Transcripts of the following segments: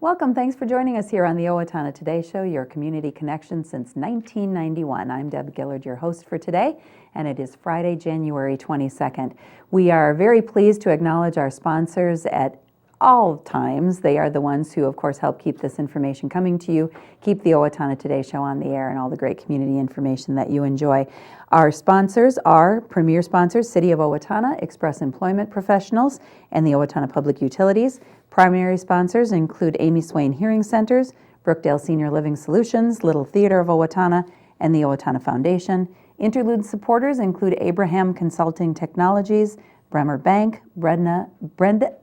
Welcome. Thanks for joining us here on the Owatonna Today Show, your community connection since 1991. I'm Deb Gillard, your host for today, and it is Friday, January 22nd. We are very pleased to acknowledge our sponsors at all times. They are the ones who, of course, help keep this information coming to you, keep the Owatonna Today Show on the air, and all the great community information that you enjoy. Our sponsors are premier sponsors, City of Owatonna, Express Employment Professionals, and the Owatonna Public Utilities. Primary sponsors include Amy Swain Hearing Centers, Brookdale Senior Living Solutions, Little Theater of Owatonna, and the Owatonna Foundation. Interlude supporters include Abraham Consulting Technologies, Bremer Bank, Brenda Bednar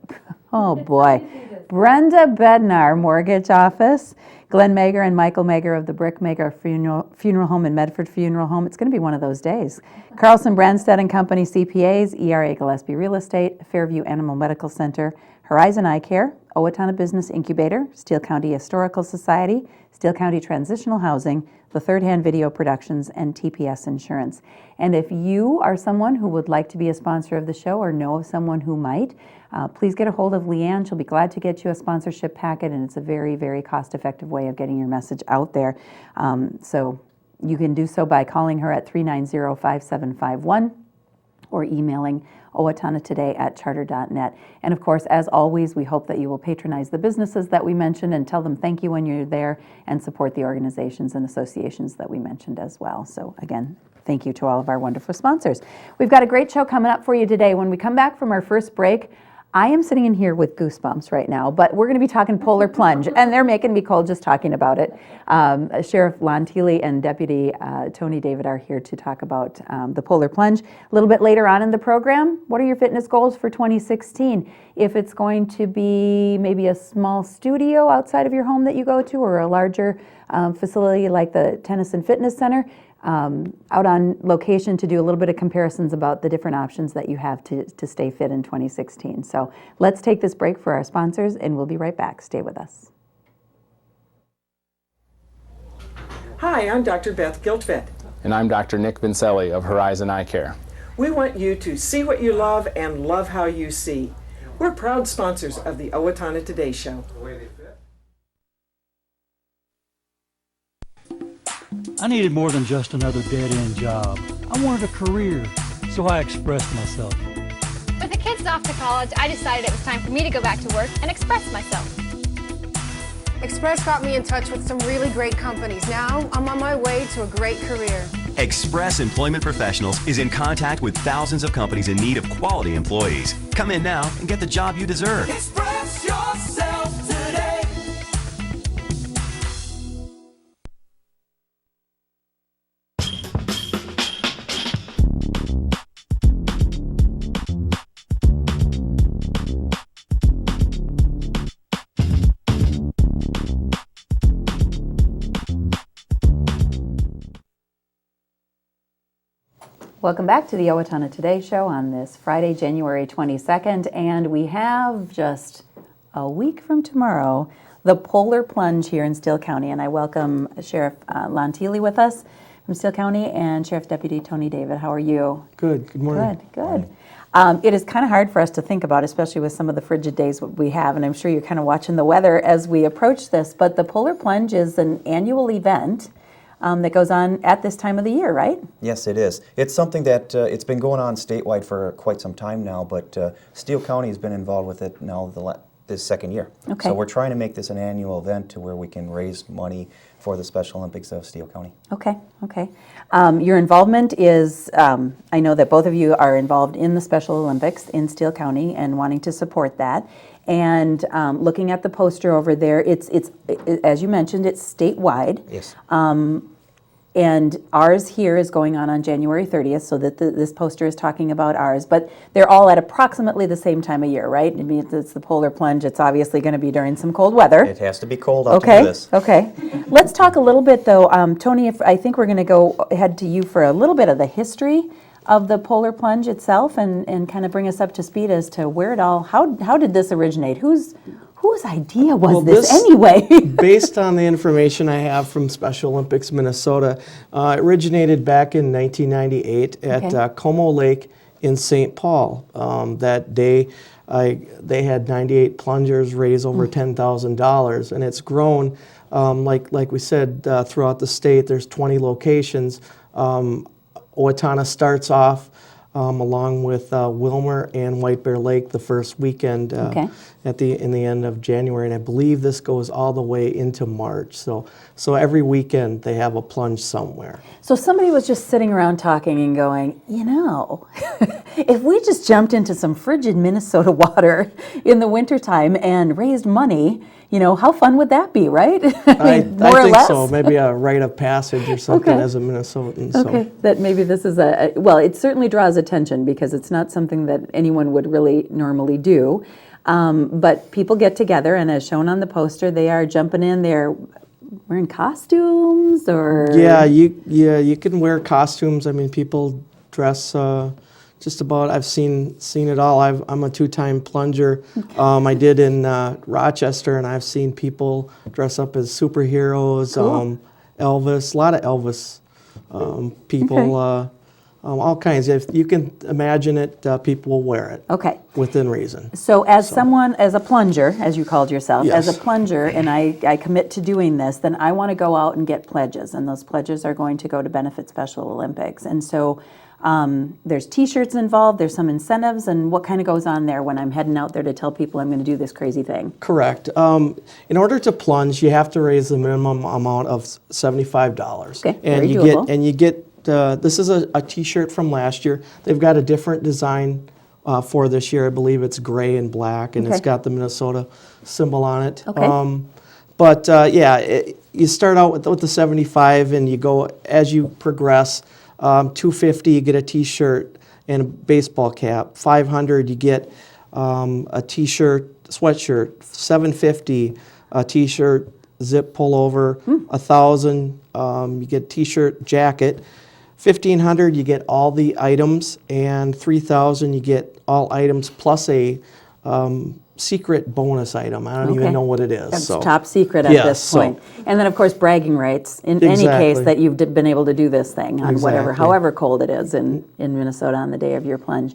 Mortgage Office, Glenn Mager and Michael Mager of the Brick Mager Funeral Home and Medford Funeral Home. It's going to be one of those days. Carlson Branstad and Company CPAs, ERA Gillespie Real Estate, Fairview Animal Medical Center, Horizon Eye Care, Owatonna Business Incubator, Steele County Historical Society, Steele County Transitional Housing, the Third Hand Video Productions, and TPS Insurance. And if you are someone who would like to be a sponsor of the show or know of someone who might, please get a hold of Leanne. She'll be glad to get you a sponsorship packet, and it's a very, very cost-effective way of getting your message out there. So you can do so by calling her at 390-5751 or emailing owatonnatoday@charter.net. And of course, as always, we hope that you will patronize the businesses that we mentioned and tell them thank you when you're there, and support the organizations and associations that we mentioned as well. So again, thank you to all of our wonderful sponsors. We've got a great show coming up for you today. When we come back from our first break, I am sitting in here with goosebumps right now, but we're going to be talking Polar Plunge, and they're making me cold just talking about it. Sheriff Leanne T and Deputy Tony David are here to talk about the Polar Plunge. A little bit later on in the program, what are your fitness goals for 2016? If it's going to be maybe a small studio outside of your home that you go to, or a larger facility like the Tennis and Fitness Center, out on location to do a little bit of comparisons about the different options that you have to stay fit in 2016. So let's take this break for our sponsors, and we'll be right back. Stay with us. Hi, I'm Dr. Beth Giltvet. And I'm Dr. Nick Vincelli of Horizon Eye Care. We want you to see what you love and love how you see. We're proud sponsors of the Owatonna Today Show. I needed more than just another dead-end job. I wanted a career, so I expressed myself. With the kids off to college, I decided it was time for me to go back to work and express myself. Express got me in touch with some really great companies. Now I'm on my way to a great career. Express Employment Professionals is in contact with thousands of companies in need of quality employees. Come in now and get the job you deserve. Express yourself today. Welcome back to the Owatonna Today Show on this Friday, January 22nd, and we have just a week from tomorrow, the Polar Plunge here in Steele County, and I welcome Sheriff Leanne T with us from Steele County, and Sheriff Deputy Tony David. How are you? Good. Good morning. Good. It is kind of hard for us to think about, especially with some of the frigid days we have, and I'm sure you're kind of watching the weather as we approach this, but the Polar Plunge is an annual event that goes on at this time of the year, right? Yes, it is. It's something that it's been going on statewide for quite some time now, but Steele County has been involved with it now this second year. Okay. So we're trying to make this an annual event to where we can raise money for the Special Olympics of Steele County. Okay. Your involvement is, I know that both of you are involved in the Special Olympics in Steele County and wanting to support that. And looking at the poster over there, it's as you mentioned, it's statewide. Yes. And ours here is going on January 30th, so that this poster is talking about ours. But they're all at approximately the same time of year, right? I mean, it's the Polar Plunge. It's obviously going to be during some cold weather. It has to be cold out to do this. Okay. Let's talk a little bit, though. Tony, I think we're going to go ahead to you for a little bit of the history of the Polar Plunge itself, and kind of bring us up to speed as to where it all, how did this originate? Whose idea was this anyway? Based on the information I have from Special Olympics Minnesota, it originated back in 1998 at Como Lake in St. Paul. That day, they had 98 plungers raise over $10,000, and it's grown, like we said, throughout the state. There's 20 locations. Owatonna starts off along with Wilmer and White Bear Lake the first weekend in the end of January, and I believe this goes all the way into March. So every weekend they have a plunge somewhere. So somebody was just sitting around talking and going, if we just jumped into some frigid Minnesota water in the wintertime and raised money, how fun would that be, right? I more or think less. so. Maybe a rite of passage or something as a Minnesotan. Okay, that maybe this is well, it certainly draws attention because it's not something that anyone would really normally do. But people get together, and as shown on the poster, they are jumping in. They're wearing costumes, or you can wear costumes. I mean, people dress just about. I've seen it all. I'm a 2-time plunger. I did in Rochester, and I've seen people dress up as superheroes. Cool. Elvis, a lot of Elvis people. All kinds. If you can imagine it, people will wear it. Okay. Within reason. So as a plunger, as you called yourself, Yes. as a plunger, and I commit to doing this, then I want to go out and get pledges, and those pledges are going to go to benefit Special Olympics. And so there's T-shirts involved, there's some incentives, and what kind of goes on there when I'm heading out there to tell people I'm going to do this crazy thing? Correct. In order to plunge, you have to raise the minimum amount of $75. Okay, and very you doable. get this is a T-shirt from last year. They've got a different design for this year. I believe it's gray and black, and it's got the Minnesota symbol on it. Okay. You start out with the 75, and you go as you progress. $250, you get a T-shirt and a baseball cap. $500, you get a T-shirt, sweatshirt. $750, a T-shirt, zip pullover. $1,000, you get T-shirt, jacket. $1,500, you get all the items, and $3,000, you get all items plus a secret bonus item. I don't even know what it is. That's so top secret at this point. And then, of course, bragging rights in any case that you've been able to do this thing on however cold it is in Minnesota on the day of your plunge.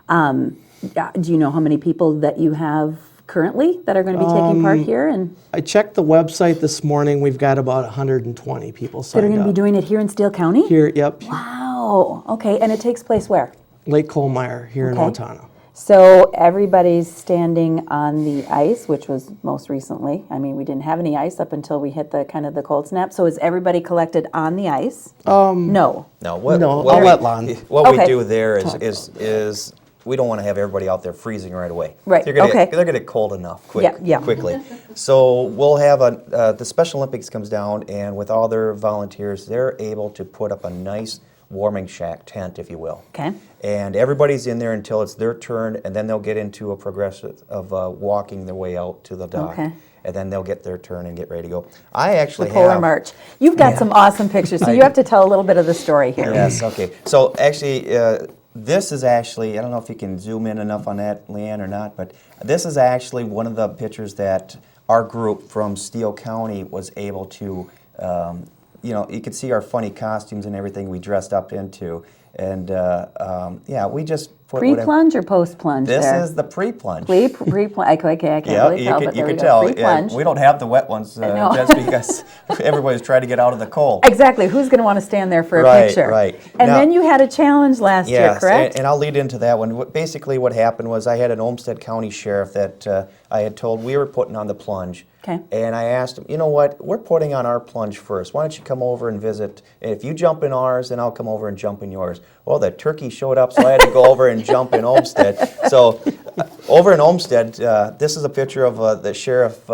Do you know how many people that you have currently that are going to be taking part here? And I checked the website this morning. We've got about 120 people signed up. that are going to be doing it here in Steele County? Here, yep. Wow. Okay, and it takes place where? Lake Colmeyer here in Owatonna. So everybody's standing on the ice, which was most recently. I mean, we didn't have any ice up until we hit the kind of the cold snap. So is everybody collected on the ice? No. No. I'll let Lon. What we do there is we don't want to have everybody out there freezing right away. Right. They're going to get cold enough quickly. So we'll have the Special Olympics comes down, and with all their volunteers, they're able to put up a nice warming shack tent, if you will. Okay. And everybody's in there until it's their turn, and then they'll get into a progressive of walking their way out to the dock. Okay. And then they'll get their turn and get ready to go. I actually The Polar have... March. You've got some awesome pictures, so you have to tell a little bit of the story here. Yes, okay. So actually, this is actually, I don't know if you can zoom in enough on that, Leanne, or not, but this is actually one of the pictures that our group from Steele County was able to, you could see our funny costumes and everything we dressed up into. And we just put Pre-plunge or post-plunge This there? is the pre-plunge. Pre-plunge. I can't really tell, but you there we can go. tell. Pre-plunge. We don't have the wet ones just because everybody's trying to get out of the cold. Exactly. Who's going to want to stand there for a picture? Right. And then you had a challenge last year, correct? And I'll lead into that one. Basically what happened was I had an Olmsted County sheriff that I had told we were putting on the plunge. Okay. And I asked him, you know what, we're putting on our plunge first. Why don't you come over and visit? And if you jump in ours, then I'll come over and jump in yours. Well, the turkey showed up, so I had to go over and jump in Olmsted. So over in Olmsted, this is a picture of the Sheriff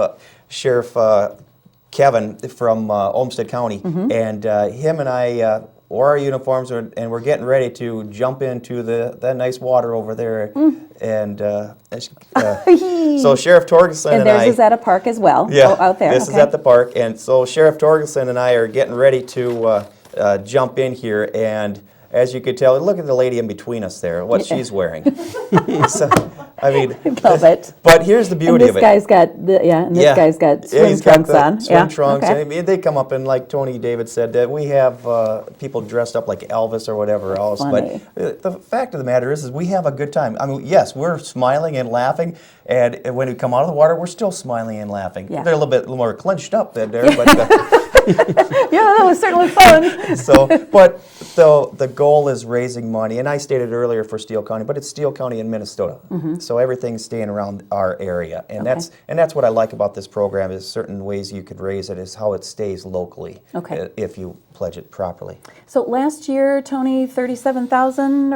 Kevin from Olmsted County. And him and I wore our uniforms, and we're getting ready to jump into that nice water over there. And so Sheriff Torgerson and I... And theirs is at a park as well, out there. This is at the park. And so Sheriff Torgerson and I are getting ready to jump in here. And as you could tell, look at the lady in between us there, what she's wearing. So I mean, Love it. but here's the And beauty this of it. guy's got this guy's got swim he's got trunks the on. Swim trunks, Okay. and I mean, they come up and like Tony David said that we have people dressed up like Elvis or whatever else. Funny. But the fact of the matter is we have a good time. I mean, yes, we're smiling and laughing, and when we come out of the water, we're still smiling and laughing. Yeah. They're a little bit more clenched up there, but. Yeah, that was certainly fun. So the goal is raising money, and I stated earlier for Steele County, but it's Steele County in Minnesota. So everything's staying around our area, and that's what I like about this program is certain ways you could raise it is how it stays locally. Okay. If you pledge it properly. So last year, Tony, 37,000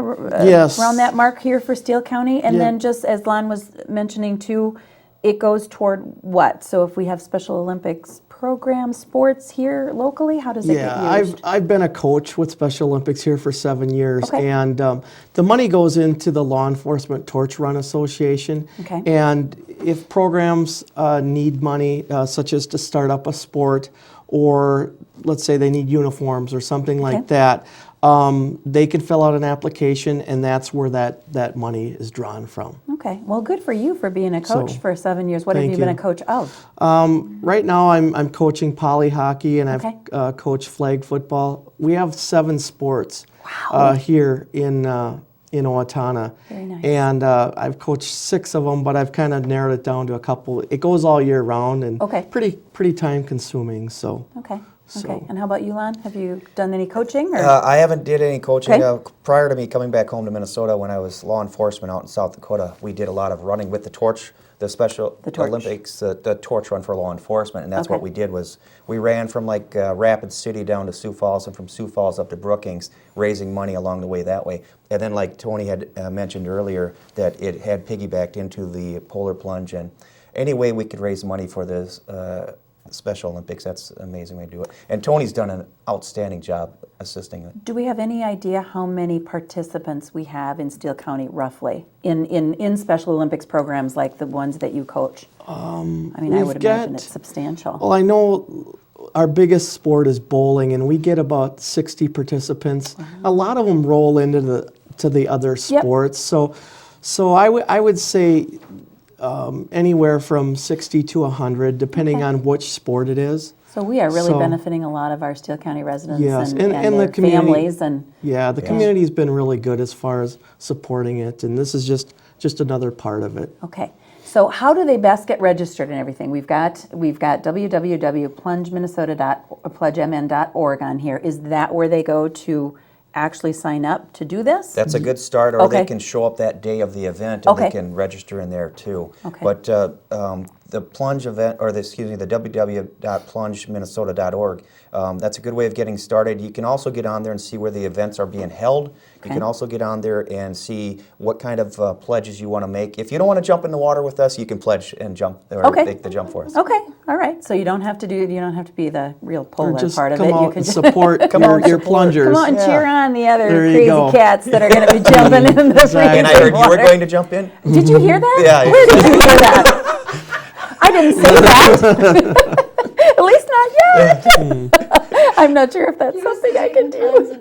Yes. around that mark here for Steele County, and Yeah. then just as Lon was mentioning too, it goes toward what? So if we have Special Olympics program sports here locally, how does it get used? I've been a coach with Special Olympics here for 7 years, Okay. and the money goes into the Law Enforcement Torch Run Association. Okay. And if programs need money, such as to start up a sport, or let's say they need uniforms or something like that, they can fill out an application, and that's where that money is drawn from. Okay, well, good for you for being a coach So, for 7 years. What have thank you been a you. coach of? Right now, I'm coaching poly hockey, and Okay. I've coached flag football. We have 7 sports here in Owatonna. Very nice. And I've coached 6 of them, but I've kind of narrowed it down to a couple. It goes all year round and Okay. pretty time consuming. So. Okay. So- Okay. And how about you, Lon? Have you done any coaching? Or? I haven't did any coaching. Okay. Prior to me coming back home to Minnesota when I was law enforcement out in South Dakota, we did a lot of running with the torch, the Special The torch. Olympics, the torch run for law enforcement, and that's Okay. what we did was we ran from like Rapid City down to Sioux Falls and from Sioux Falls up to Brookings, raising money along the way that way. And then like Tony had mentioned earlier that it had piggybacked into the Polar Plunge, and any way we could raise money for this Special Olympics, that's an amazing way to do it. And Tony's done an outstanding job assisting it. Do we have any idea how many participants we have in Steele County, roughly, in Special Olympics programs like the ones that you coach? I mean, I we've would imagine got- it's substantial. Well, I know our biggest sport is bowling, and we get about 60 participants. A lot of them roll into the other Yep. sports. So I would say anywhere from 60 to 100, depending Okay. on which sport it is. So we are really So- benefiting a lot of our Steele County residents Yes, and and their the community- families. And Yeah, the community's been really good as far as supporting it, and this is just another part of it. okay, so how do they best get registered and everything? We've got www.plungeminnesota.org on here. Is that where they go to actually sign up to do this? That's a good start, or Okay. they can show up that day of the event and Okay. they can register in there too. Okay. But the plunge event, or the www.plungeminnesota.org, that's a good way of getting started. You can also get on there and see where the events are being held. You Okay. can also get on there and see what kind of pledges you want to make. If you don't want to jump in the water with us, you can pledge and jump or Okay. make the jump for us. Okay, all right. So you don't have to be the real Or polar just part of come it. You out can and just support Come out and your support. plungers. come out and Yeah. cheer on the other There you crazy go. cats that are going to be jumping in the freezing And I heard you were water. going to jump in? Did you hear that? Yeah. Where did you hear that? I didn't say that. At least not yet. I'm not sure if that's something I can do.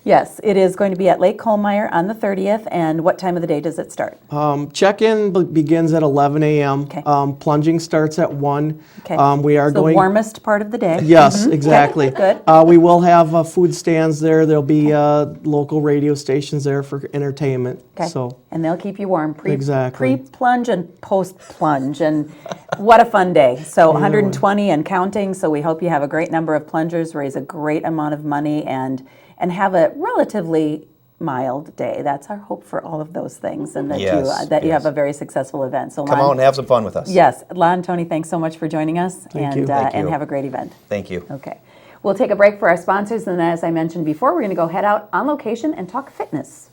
Yes, it is going to be at Lake Colmeyer on the 30th. And what time of the day does it start? Check-in begins at 11 a.m. Okay. Plunging starts at 1. Okay. We are It's the going. warmest part of the day. Yes, exactly. Good. We will have food stands there. There'll be local radio stations there for entertainment. Okay. So And they'll keep you warm Exactly. pre-plunge and post-plunge. And what a fun day. So 120 and counting. So we hope you have a great number of plungers, raise a great amount of money, and have a relatively mild day. That's our hope for all of those things, and that Yes, you yes. have a very successful event. So Come Lon, out and have some fun with us. yes, Lon, Tony, thanks so much for joining us, Thank and you. Thank and you. have a great event. Thank you. Okay. We'll take a break for our sponsors, and as I mentioned before, we're going to go head out on location and talk fitness.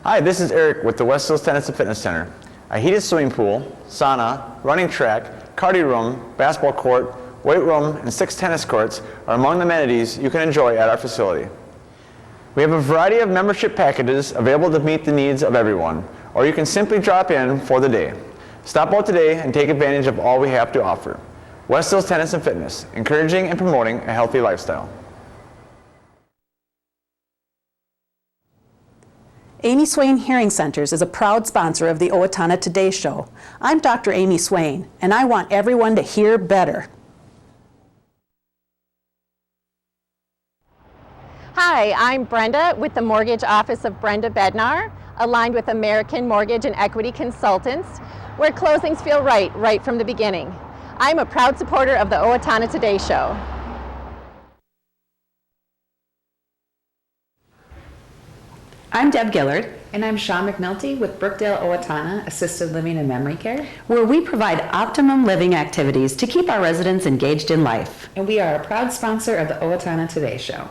Hi, this is Eric with the West Hills Tennis and Fitness Center. A heated swimming pool, sauna, running track, cardio room, basketball court, weight room, and 6 tennis courts are among the amenities you can enjoy at our facility. We have a variety of membership packages available to meet the needs of everyone, or you can simply drop in for the day. Stop out today and take advantage of all we have to offer. West Hills Tennis and Fitness, encouraging and promoting a healthy lifestyle. Amy Swain Hearing Centers is a proud sponsor of the Owatonna Today Show. I'm Dr. Amy Swain, and I want everyone to hear better. Hi, I'm Brenda with the Mortgage Office of Brenda Bednar, aligned with American Mortgage and Equity Consultants, where closings feel right from the beginning. I'm a proud supporter of the Owatonna Today Show. I'm Deb Gillard. And I'm Shaw McNulty with Brookdale Owatonna Assisted Living and Memory Care, where we provide optimum living activities to keep our residents engaged in life. And we are a proud sponsor of the Owatonna Today Show.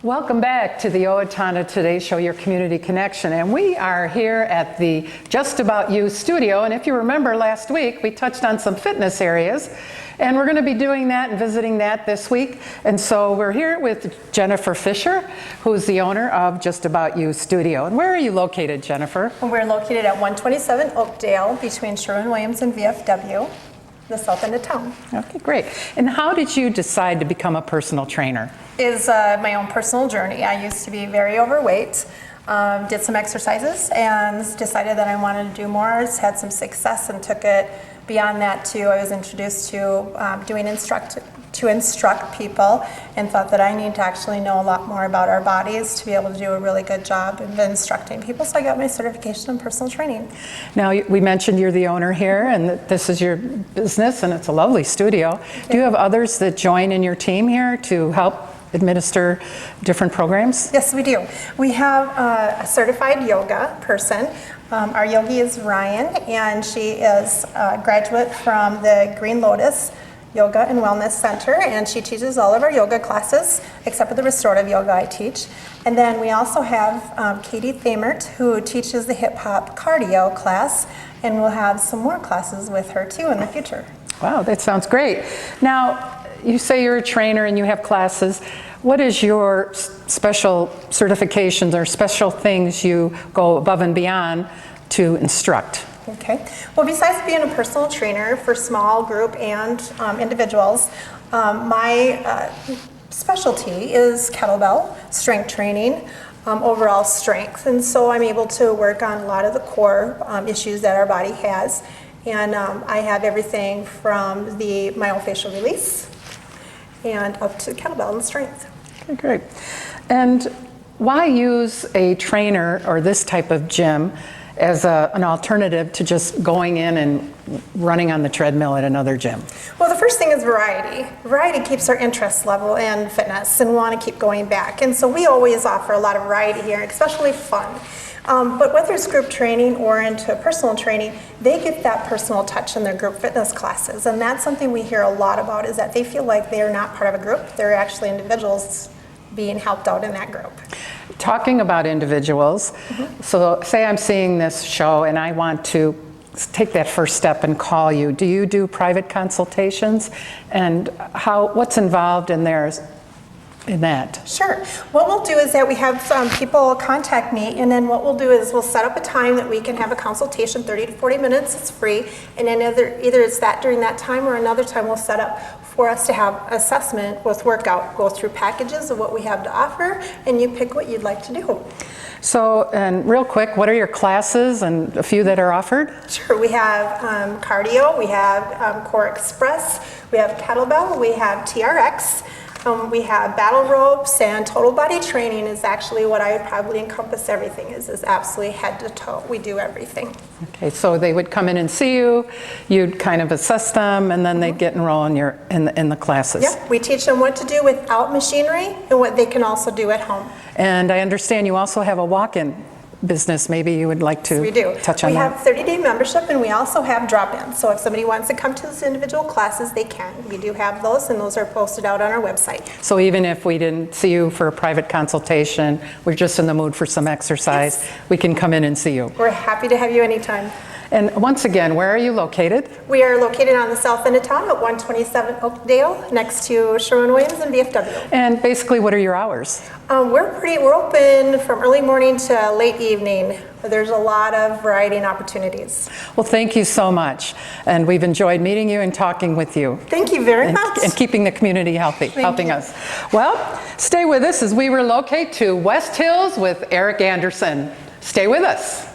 Welcome back to the Owatonna Today Show, your community connection. And we are here at the Just About You studio. And if you remember last week, we touched on some fitness areas. And we're going to be doing that and visiting that this week. And so we're here with Jennifer Fisher, who's the owner of Just About You Studio. And where are you located, Jennifer? We're located at 127 Oakdale between Sherwin-Williams and VFW, the south end of town. Okay, great. And how did you decide to become a personal trainer? Is my own personal journey. I used to be very overweight. Did some exercises and decided that I wanted to do more. Had some success and took it beyond that too. I was introduced to instruct people and thought that I need to actually know a lot more about our bodies to be able to do a really good job of instructing people. So I got my certification in personal training. Now, we mentioned you're the owner here and that this is your business and it's a lovely studio. Do you have others that join in your team here to help administer different programs? Yes, we do. We have a certified yoga person. Our yogi is Ryan, and she is a graduate from the Green Lotus Yoga and Wellness Center, and she teaches all of our yoga classes, except for the restorative yoga I teach. And then we also have Katie Thamert, who teaches the hip hop cardio class, and we'll have some more classes with her too in the future. Wow, that sounds great. Now, you say you're a trainer and you have classes. What is your special certifications or special things you go above and beyond to instruct? Okay. Well, besides being a personal trainer for small group and individuals, my specialty is kettlebell strength training, overall strength. And so I'm able to work on a lot of the core issues that our body has. And I have everything from the myofascial release and up to kettlebell and strength. Okay, great. And why use a trainer or this type of gym as an alternative to just going in and running on the treadmill at another gym? Well, the first thing is variety. Variety keeps our interest level in fitness and we want to keep going back. And so we always offer a lot of variety here, especially fun. But whether it's group training or into personal training, they get that personal touch in their group fitness classes. And that's something we hear a lot about, is that they feel like they are not part of a group. They're actually individuals being helped out in that group. Talking about individuals, so say I'm seeing this show and I want to take that first step and call you. Do you do private consultations? And what's involved in theirs? In that? Sure. What we'll do is that we have some people contact me, and then what we'll do is we'll set up a time that we can have a consultation, 30 to 40 minutes, it's free, and then either it's that during that time or another time we'll set up for us to have assessment with workout, go through packages of what we have to offer, and you pick what you'd like to do. So, and real quick, what are your classes and a few that are offered? Sure, we have cardio, we have Core Express, we have kettlebell, we have TRX, we have battle ropes, and total body training is actually what I would probably encompass everything is absolutely head to toe. We do everything. Okay, so they would come in and see you, you'd kind of assess them, and then they'd get enrolled in the classes. Yep, we teach them what to do without machinery and what they can also do at home. And I understand you also have a walk-in business. Maybe you would like to touch on that. We have 30-day membership, and we also have drop-ins. So if somebody wants to come to those individual classes, they can. We do have those, and those are posted out on our website. So even if we didn't see you for a private consultation, we're just in the mood for some exercise, we can come in and see you. We're happy to have you anytime. And once again, where are you located? We are located on the south end of town at 127 Oakdale, next to Sherwin-Williams and VFW. And basically, what are your hours? We're open from early morning to late evening. There's a lot of variety and opportunities. Well, thank you so much. And we've enjoyed meeting you and talking with you. Thank you very much. And keeping the community healthy, helping us. Well, stay with us as we relocate to West Hills with Eric Anderson. Stay with us.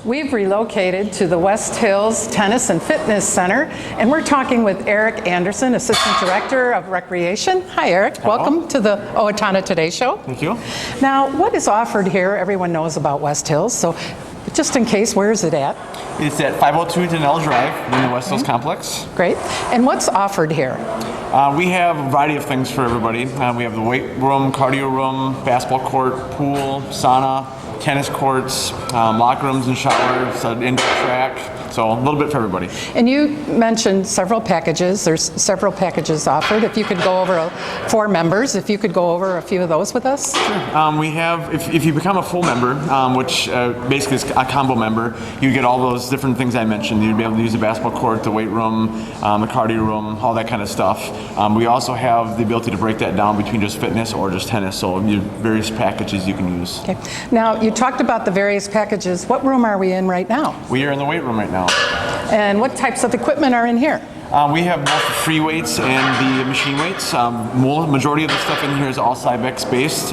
We've relocated to the West Hills Tennis and Fitness Center, and we're talking with Eric Anderson, Assistant Director of Recreation. Hi, Eric. Hello. Welcome to the Owatonna Today Show. Thank you. Now, what is offered here? Everyone knows about West Hills, so just in case, where is it at? It's at 502 Denell Drive in the West Hills Complex. Great. And what's offered here? We have a variety of things for everybody. We have the weight room, cardio room, basketball court, pool, sauna, tennis courts, locker rooms and showers, indoor track. So a little bit for everybody. And you mentioned several packages. There's several packages offered. If you could go over, for members, if you could go over a few of those with us. Sure. We have, if you become a full member, which basically is a combo member, you get all those different things I mentioned. You'd be able to use the basketball court, the weight room, the cardio room, all that kind of stuff. We also have the ability to break that down between just fitness or just tennis. So various packages you can use. Okay. Now, you talked about the various packages. What room are we in right now? We are in the weight room right now. And what types of equipment are in here? We have both the free weights and the machine weights. Majority of the stuff in here is all Cybex based.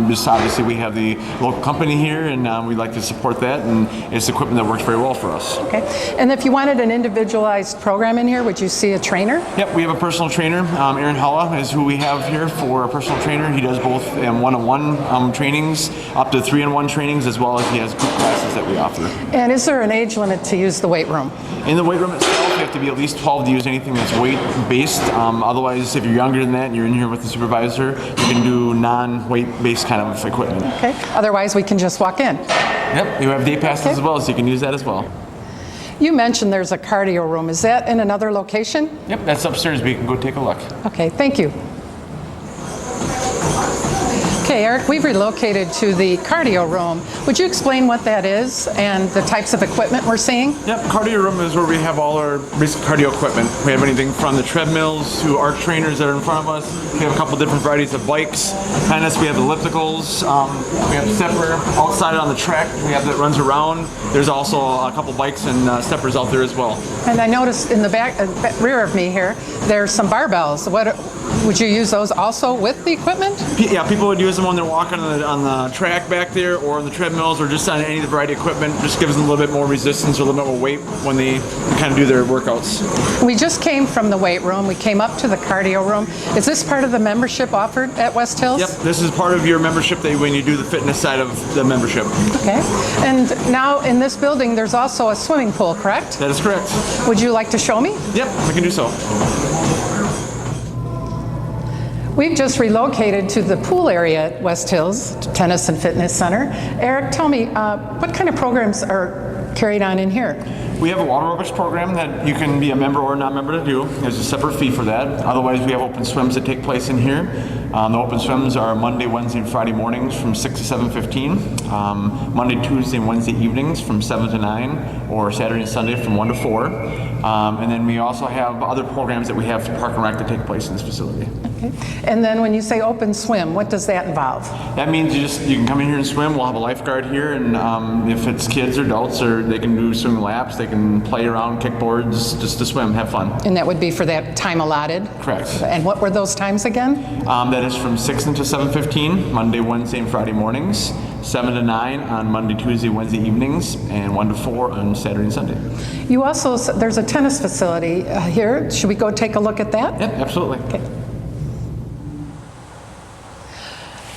Just obviously we have the local company here, and we'd like to support that, and it's equipment that works very well for us. Okay. And if you wanted an individualized program in here, would you see a trainer? Yep, we have a personal trainer. Aaron Hella is who we have here for a personal trainer. He does both one-on-one trainings, up to 3-on-1 trainings, as well as he has group classes that we offer. And is there an age limit to use the weight room? In the weight room itself, you have to be at least 12 to use anything that's weight-based. Otherwise, if you're younger than that and you're in here with the supervisor, you can do non-weight-based kind of equipment. Okay. Otherwise, we can just walk in. Yep. You have day passes as well, so you can use that as well. You mentioned there's a cardio room. Is that in another location? Yep. That's upstairs. We can go take a look. Okay. Thank you. Okay, Eric, we've relocated to the cardio room. Would you explain what that is and the types of equipment we're seeing? Yep, cardio room is where we have all our basic cardio equipment. We have anything from the treadmills to arch trainers that are in front of us. We have a couple different varieties of bikes. Tennis, we have ellipticals. We have stepper outside on the track. We have that runs around. There's also a couple bikes and steppers out there as well. And I noticed in the back, rear of me here, there's some barbells. Would you use those also with the equipment? Yeah, people would use them when they're walking on the track back there, or on the treadmills, or just on any of the variety of equipment. Just gives them a little bit more resistance or a little bit more weight when they kind of do their workouts. We just came from the weight room. We came up to the cardio room. Is this part of the membership offered at West Hills? Yep, this is part of your membership when you do the fitness side of the membership. Okay. And now in this building, there's also a swimming pool, correct? That is correct. Would you like to show me? Yep, we can do so. We've just relocated to the pool area at West Hills Tennis and Fitness Center. Eric, tell me, what kind of programs are carried on in here? We have a water aerobics program that you can be a member or not member to do. There's a separate fee for that. Otherwise, we have open swims that take place in here. The open swims are Monday, Wednesday, and Friday mornings from 6 to 7:15. Monday, Tuesday, and Wednesday evenings from 7 to 9, or Saturday and Sunday from 1 to 4. And then we also have other programs that we have for Park and Rec that take place in this facility. Okay. And then when you say open swim, what does that involve? That means you can come in here and swim. We'll have a lifeguard here, and if it's kids or adults, or they can do swimming laps, they can play around, kickboards, just to swim, have fun. And that would be for that time allotted? Correct. And what were those times again? That is from 6 until 7:15, Monday, Wednesday, and Friday mornings, 7 to 9 on Monday, Tuesday, Wednesday evenings, and 1 to 4 on Saturday and Sunday. You also, there's a tennis facility here. Should we go take a look at that? Yep, absolutely. Okay.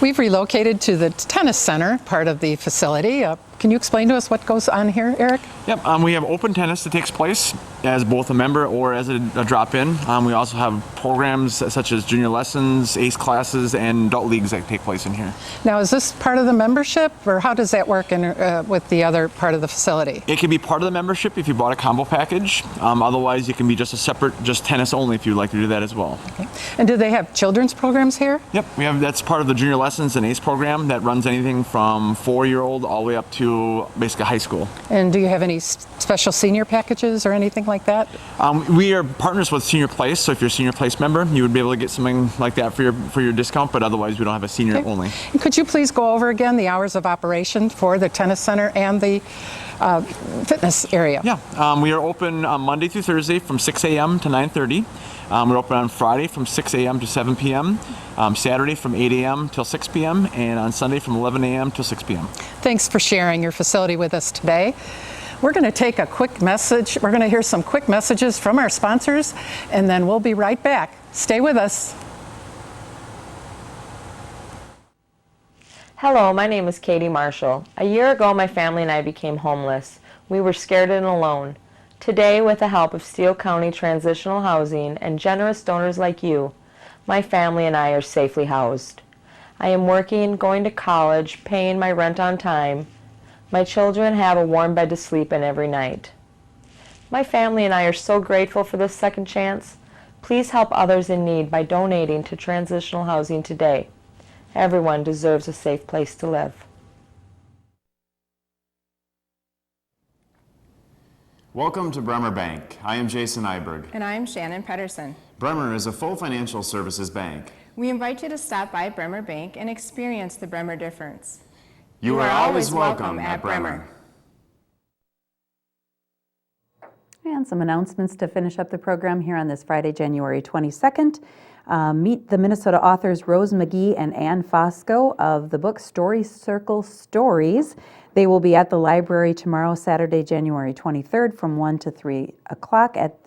We've relocated to the tennis center, part of the facility. Can you explain to us what goes on here, Eric? Yep, we have open tennis that takes place. as both a member or as a drop-in. We also have programs such as junior lessons, ACE classes, and adult leagues that take place in here. Now, is this part of the membership, or how does that work with the other part of the facility? It can be part of the membership if you bought a combo package. Otherwise, it can be just a separate, just tennis only if you'd like to do that as well. Okay. And do they have children's programs here? Yep, that's part of the junior lessons and ACE program that runs anything from 4-year-old all the way up to basically high school. And do you have any special senior packages or anything like that? We are partners with Senior Place, so if you're a Senior Place member, you would be able to get something like that for your discount, but otherwise we don't have a senior only. And could you please go over again the hours of operation for the tennis center and the fitness area? Yeah, we are open Monday through Thursday from 6 a.m. to 9:30. We're open on Friday from 6 a.m. to 7 p.m., Saturday from 8 a.m. till 6 p.m., and on Sunday from 11 a.m. till 6 p.m. Thanks for sharing your facility with us today. We're going to take a quick message. We're going to hear some quick messages from our sponsors, and then we'll be right back. Stay with us. Hello, my name is Katie Marshall. A year ago, my family and I became homeless. We were scared and alone. Today, with the help of Steele County Transitional Housing and generous donors like you, my family and I are safely housed. I am working, going to college, paying my rent on time. My children have a warm bed to sleep in every night. My family and I are so grateful for this second chance. Please help others in need by donating to transitional housing today. Everyone deserves a safe place to live. Welcome to Bremer Bank. I am Jason Iberg. And I'm Shannon Pedersen. Bremer is a full financial services bank. We invite you to stop by Bremer Bank and experience the Bremer difference. You are always welcome at Bremer. And some announcements to finish up the program here on this Friday, January 22nd. Meet the Minnesota authors Rose McGee and Ann Fosco of the book Story Circle Stories. They will be at the library tomorrow, Saturday, January 23rd from 1 to 3 o'clock at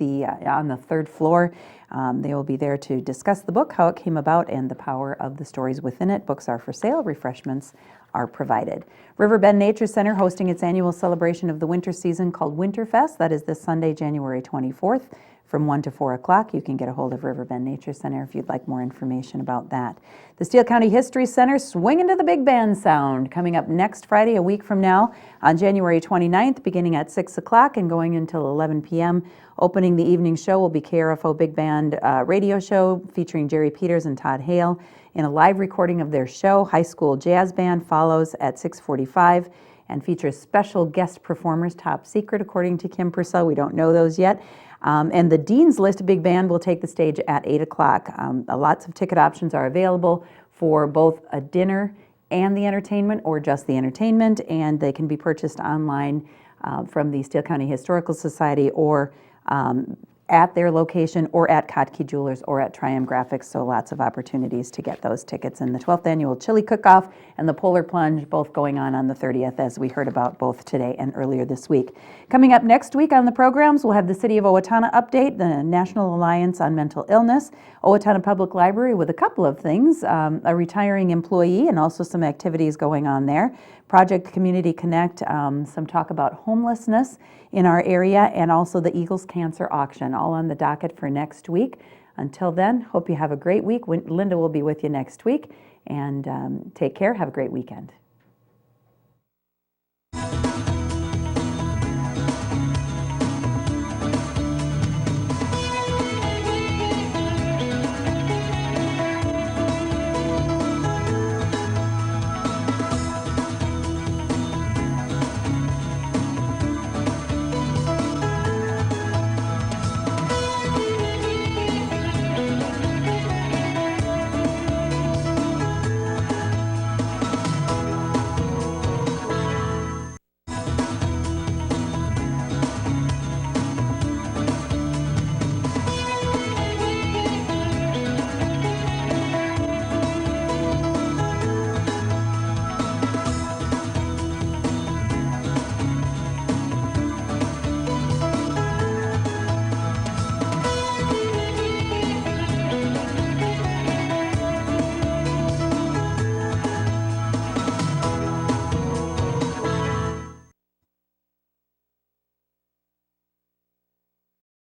on the third floor. They will be there to discuss the book, how it came about, and the power of the stories within it. Books are for sale. Refreshments are provided. Riverbend Nature Center hosting its annual celebration of the winter season called Winterfest. That is this Sunday, January 24th from 1 to 4 o'clock. You can get a hold of Riverbend Nature Center if you'd like more information about that. The Steele County History Center swinging to the big band sound coming up next Friday, a week from now, on January 29th, beginning at 6 o'clock and going until 11 p.m. Opening the evening show will be KRFO Big Band radio show featuring Jerry Peters and Todd Hale. In a live recording of their show, High School Jazz Band follows at 6:45 and features special guest performers, top secret according to Kim Purcell. We don't know those yet. And the Dean's List Big Band will take the stage at 8 o'clock. Lots of ticket options are available for both a dinner and the entertainment or just the entertainment, and they can be purchased online from the Steele County Historical Society or at their location or at Kotke Jewelers or at Triumph Graphics, so lots of opportunities to get those tickets. And the 12th Annual Chili Cook-Off and the Polar Plunge both going on the 30th, as we heard about both today and earlier this week. Coming up next week on the programs, we'll have the City of Owatonna update, the National Alliance on Mental Illness, Owatonna Public Library with a couple of things, a retiring employee and also some activities going on there, Project Community Connect, some talk about homelessness in our area, and also the Eagles Cancer Auction, all on the docket for next week. Until then, hope you have a great week. Linda will be with you next week, and take care. Have a great weekend.